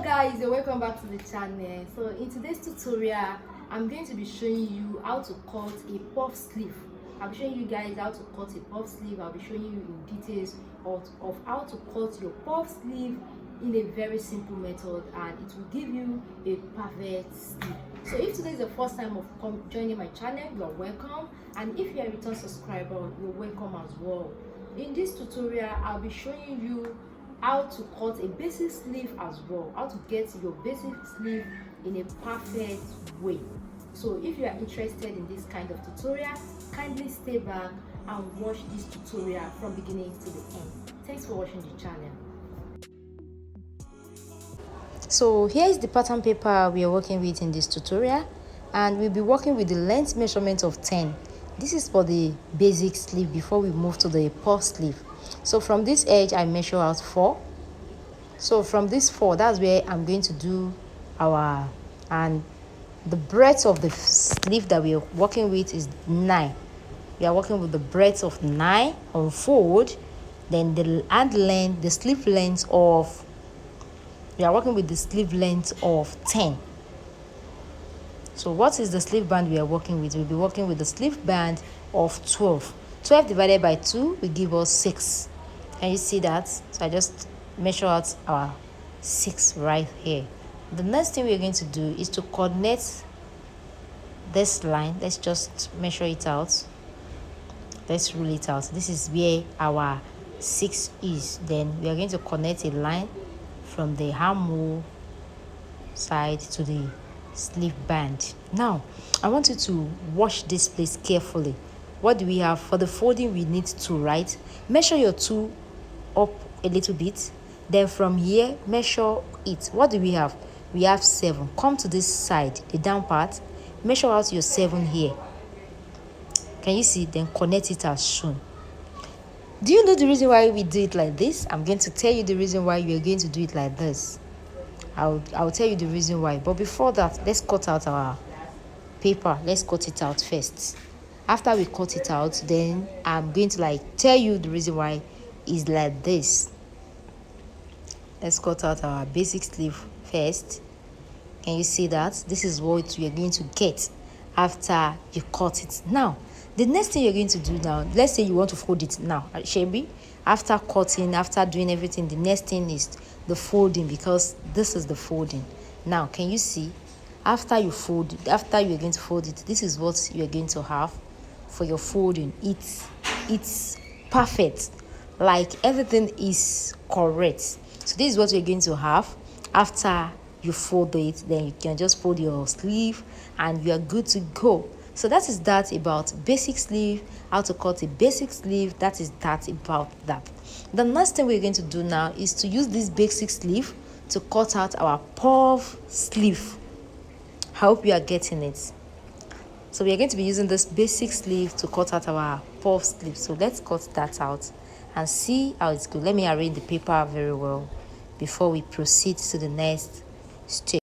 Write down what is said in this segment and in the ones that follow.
Guys, and welcome back to the channel. So in today's tutorial I'm going to be showing you how to cut a puff sleeve. I'll be showing you guys how to cut a puff sleeve. I'll be showing you in details of how to cut your puff sleeve in a very simple method, and it will give you a perfect sleeve. So if today is the first time of joining my channel, you're welcome, and if you're a return subscriber, you're welcome as well. In this tutorial I'll be showing you how to cut a basic sleeve as well, how to get your basic sleeve in a perfect way. So if you are interested in this kind of tutorial, kindly stay back and watch this tutorial from beginning to the end. Thanks for watching the channel. So here is the pattern paper we are working with in this tutorial, and we'll be working with the length measurement of 10. This is for the basic sleeve before we move to the puff sleeve. So from this edge I measure out 4. So from this 4, that's where I'm going to do our, and the breadth of the sleeve that we are working with is 9. We are working with the breadth of 9 on fold. Then the hand length, the sleeve length of, we are working with the sleeve length of 10. So what is the sleeve band we are working with? We'll be working with the sleeve band of 12. 12 divided by 2 will give us 6. Can you see that? So I just measure out our 6 right here. The next thing we're going to do is to connect this line. Let's just measure it out. Let's rule it out. This is where our 6 is. Then we are going to connect a line from the armhole side to the sleeve band. Now I want you to watch this place carefully. What do we have for the folding? We need 2, right? Measure your 2 up a little bit, then from here measure it. What do we have? We have 7. Come to this side, the down part, measure out your 7 here. Can you see? Then connect it as shown. Do you know the reason why we do it like this? I'm going to tell you the reason why we are going to do it like this. I'll tell you the reason why, but before that, let's cut out our paper. Let's cut it out first. After we cut it out, then I'm going to tell you the reason why is like this. Let's cut out our basic sleeve first. Can you see that? This is what we are going to get after you cut it. Now the next thing you're going to do now, let's say you want to fold it now, Shebi. After cutting, after doing everything, the next thing is the folding, because this is the folding. Now can you see? After you fold, after you're going to fold it, this is what you're going to have for your folding. It's perfect, like everything is correct. So this is what you're going to have after you fold it. Then you can just fold your sleeve and you are good to go. So that is that about basic sleeve, how to cut a basic sleeve. That is that about that. The next thing we're going to do now is to use this basic sleeve to cut out our puff sleeve. I hope you are getting it. So we are going to be using this basic sleeve to cut out our puff sleeve. So let's cut that out and see how it's good. Let me arrange the paper very well before we proceed to the next step.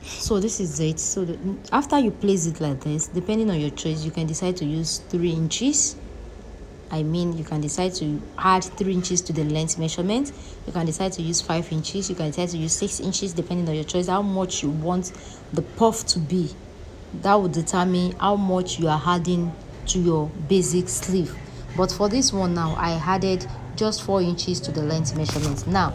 So this is it. So after you place it like this, depending on your choice, you can decide to use 3 inches. You can decide to add 3 inches to the length measurement. You can decide to use 5 inches. You can decide to use 6 inches, depending on your choice, how much you want the puff to be. That will determine how much you are adding to your basic sleeve. But for this one now, I added just 4 inches to the length measurement. Now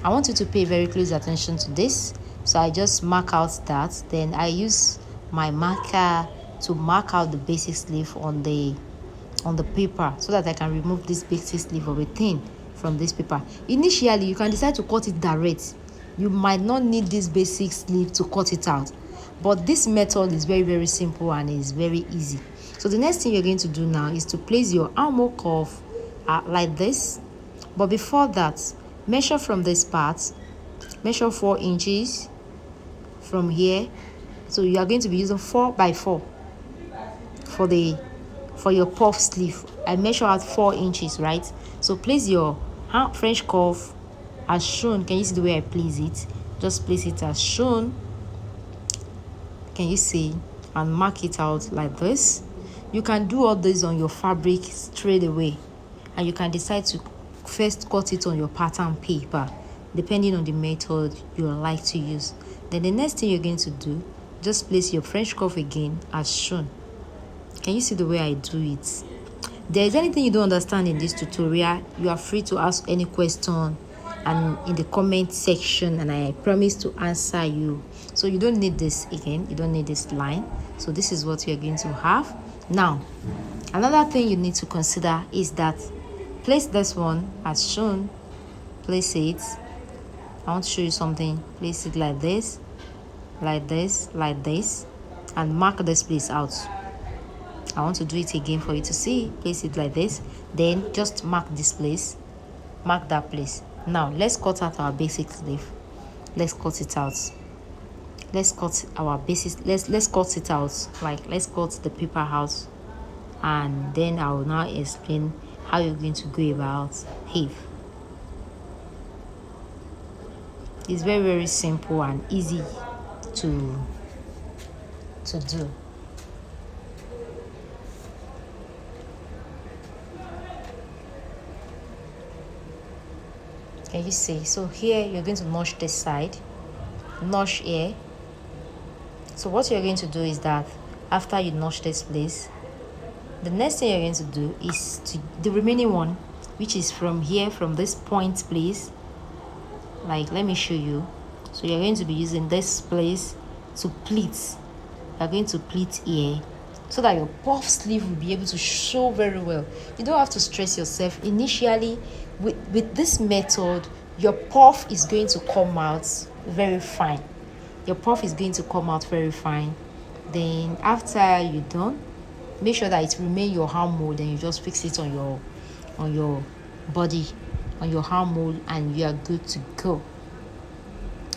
I want you to pay very close attention to this. So I just mark out that, then I use my marker to mark out the basic sleeve on the paper, so that I can remove this basic sleeve of a thing from this paper. Initially you can decide to cut it direct. You might not need this basic sleeve to cut it out, but this method is very, very simple and is very easy. So the next thing you're going to do now is to place your armhole cuff like this. But before that, measure from this part, measure 4 inches from here. So you are going to be using 4 by 4 for your puff sleeve. I measure out 4 inches, right? So place your French cuff as shown. Can you see the way I place it? Just place it as shown. Can you see? And mark it out like this. You can do all this on your fabric straight away. and you can decide to first cut it on your pattern paper depending on the method you like to use. Then the next thing you're going to do, just place your French cuff again as shown. Can you see the way I do it? If there is anything you don't understand in this tutorial, you are free to ask any question and in the comment section, and I promise to answer you. So you don't need this again, you don't need this line. So this is what you're going to have. Now another thing you need to consider is that place this one as shown. Place it. I want to show you something. Place it like this, like this, like this, and mark this place out. I want to do it again for you to see. Place it like this, then just mark this place, mark that place. Now let's cut out our basic sleeve. Let's cut it out. Let's cut our basis. Let's cut it out. Like, let's cut the paper out, and then I will now explain how you're going to go about it. It's very, very simple and easy to do. Can you see? So here you're going to notch this side, notch here. So what you're going to do is that after you notch this place, the next thing you're going to do is the remaining one, which is from here, from this point place. Like, let me show you. So you're going to be using this place to pleat. You're going to pleat here so that your puff sleeve will be able to show very well. You don't have to stress yourself. Initially, with this method, your puff is going to come out very fine. Your puff is going to come out very fine. Then after you're done, make sure that it remain your hand mold, and you just fix it on your body, on your hand mold, and you are good to go.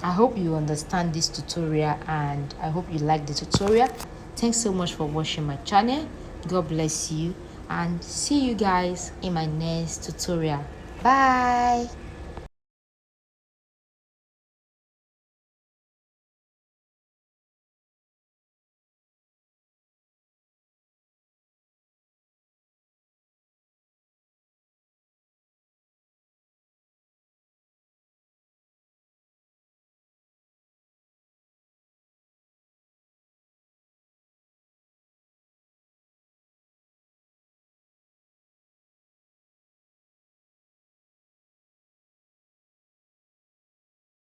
I hope you understand this tutorial, and I hope you like the tutorial. Thanks so much for watching my channel. God bless you, and see you guys in my next tutorial. Bye.